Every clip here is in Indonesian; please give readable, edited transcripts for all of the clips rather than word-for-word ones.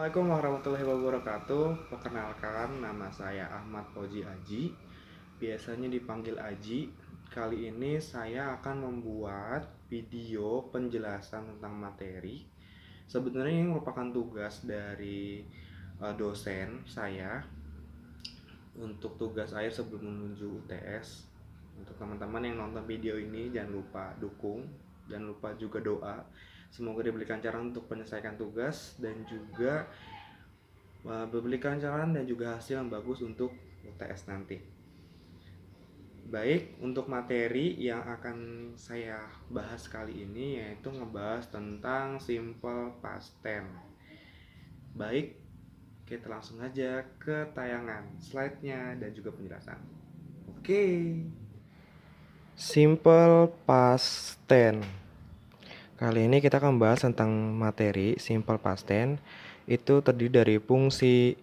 Assalamualaikum warahmatullahi wabarakatuh. Perkenalkan, nama saya Ahmad Fauzi Aji. Biasanya dipanggil Aji. Kali ini saya akan membuat video penjelasan tentang materi. Sebenarnya ini merupakan tugas dari dosen saya untuk tugas akhir sebelum menuju UTS. Untuk teman-teman yang nonton video ini, jangan lupa dukung, jangan lupa juga doa. Semoga diberikan cara untuk menyelesaikan tugas dan juga diberikan cara dan juga hasil yang bagus untuk UTS nanti. Baik, untuk materi yang akan saya bahas kali ini yaitu ngebahas tentang simple past tense. Baik, kita langsung aja ke tayangan slide-nya dan juga penjelasan. Oke. Simple past tense. Kali ini kita akan bahas tentang materi simple past tense. Itu terdiri dari fungsi,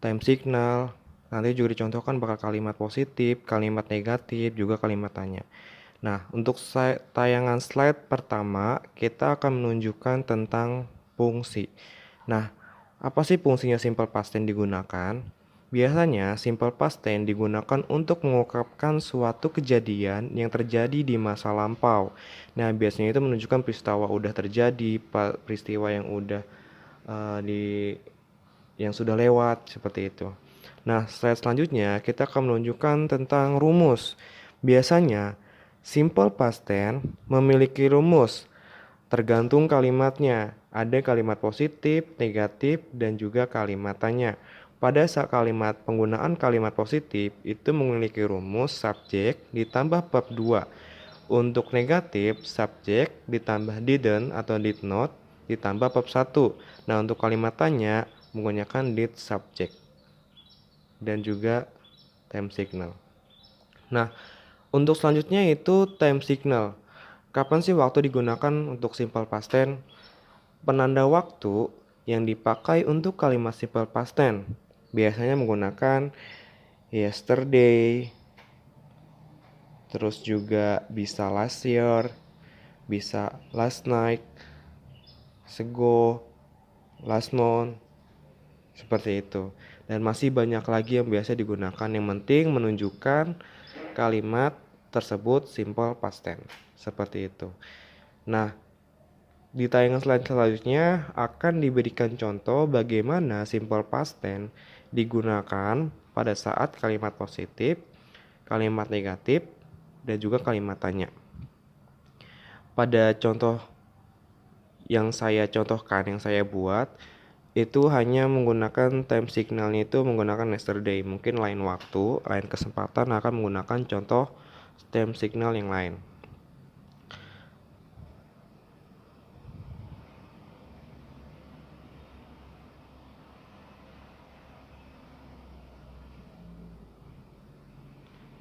time signal, nanti juga dicontohkan bakal kalimat positif, kalimat negatif, juga kalimat tanya. Nah, untuk tayangan slide pertama, kita akan menunjukkan tentang fungsi. Nah, apa sih fungsinya simple past tense digunakan? Biasanya, simple past tense digunakan untuk mengungkapkan suatu kejadian yang terjadi di masa lampau. Nah, biasanya itu menunjukkan peristiwa udah terjadi, peristiwa yang yang sudah lewat, seperti itu. Nah, slide selanjutnya kita akan menunjukkan tentang rumus. Biasanya, simple past tense memiliki rumus tergantung kalimatnya. Ada kalimat positif, negatif, dan juga kalimat tanya. Pada saat penggunaan kalimat positif itu memiliki rumus subjek ditambah verb 2. Untuk negatif, subjek ditambah didn't atau did not ditambah verb 1. Nah, untuk kalimat tanya menggunakan did subject dan juga time signal. Nah, untuk selanjutnya itu time signal. Kapan sih waktu digunakan untuk simple past tense? Penanda waktu yang dipakai untuk kalimat simple past tense biasanya menggunakan yesterday, terus juga bisa last year, bisa last night, ago, last month, seperti itu. Dan masih banyak lagi yang biasa digunakan. Yang penting menunjukkan kalimat tersebut simple past tense, seperti itu. Nah, di tayangan selanjutnya akan diberikan contoh bagaimana simple past tense digunakan pada saat kalimat positif, kalimat negatif, dan juga kalimat tanya. Pada contoh yang saya contohkan, yang saya buat, itu hanya menggunakan time signalnya itu menggunakan yesterday. Mungkin lain waktu, lain kesempatan akan menggunakan contoh time signal yang lain.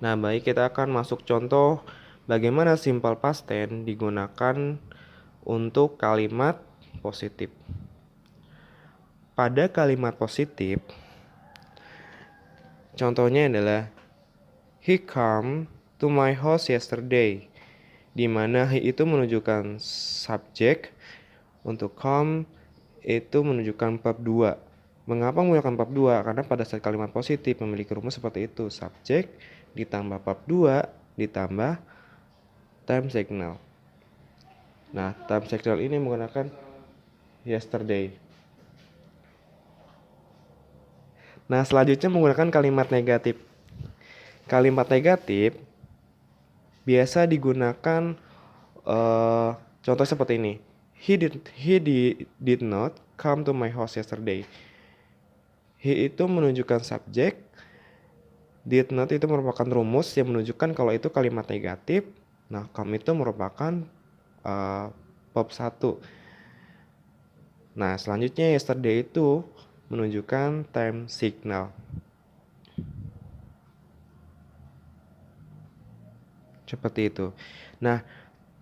Nah, baik, kita akan masuk contoh bagaimana simple past tense digunakan untuk kalimat positif. Pada kalimat positif, contohnya adalah he came to my house yesterday, di mana he itu menunjukkan subjek, untuk come itu menunjukkan verb 2. Mengapa menggunakan verb 2? Karena pada saat kalimat positif memiliki rumus seperti itu, subjek ditambah verb 2 ditambah time signal. Nah, time signal ini menggunakan yesterday. Nah, selanjutnya menggunakan kalimat negatif. Kalimat negatif biasa digunakan contoh seperti ini. He did not come to my house yesterday. He itu menunjukkan subjek. Did not itu merupakan rumus yang menunjukkan kalau itu kalimat negatif. Nah, come itu merupakan verb 1. Nah, selanjutnya yesterday itu menunjukkan time signal. Seperti itu. Nah,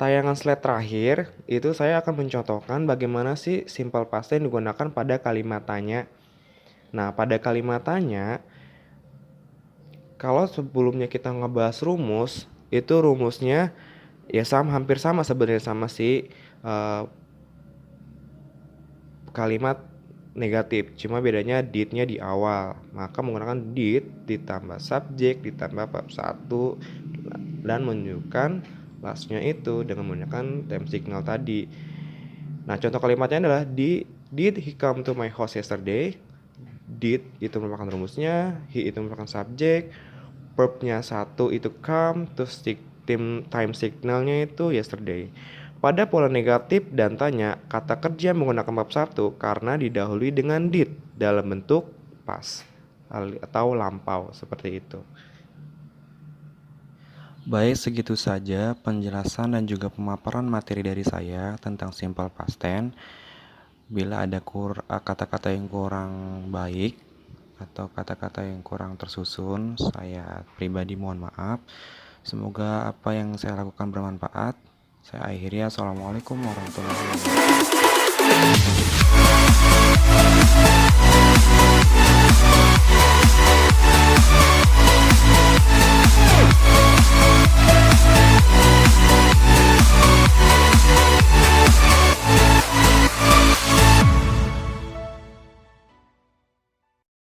tayangan slide terakhir itu saya akan mencontohkan bagaimana sih simple past tense digunakan pada kalimat tanya. Nah, pada kalimat tanya, kalau sebelumnya kita ngebahas rumus, itu rumusnya ya hampir sama sebenarnya sama si kalimat negatif, cuma bedanya did-nya di awal. Maka menggunakan did ditambah subjek ditambah verb 1 dan menunjukkan last-nya itu dengan menggunakan time signal tadi. Nah, contoh kalimatnya adalah did he come to my house yesterday? Did itu merupakan rumusnya, he itu merupakan subjek, verbnya 1 itu come, terus time signalnya itu yesterday. Pada pola negatif dan tanya, kata kerja menggunakan verb 1 karena didahului dengan did dalam bentuk past atau lampau seperti itu. Baik, segitu saja penjelasan dan juga pemaparan materi dari saya tentang simple past tense. Bila ada kata-kata yang kurang baik atau kata-kata yang kurang tersusun, saya pribadi mohon maaf. Semoga apa yang saya lakukan bermanfaat. Saya akhiri. Assalamualaikum warahmatullahi wabarakatuh.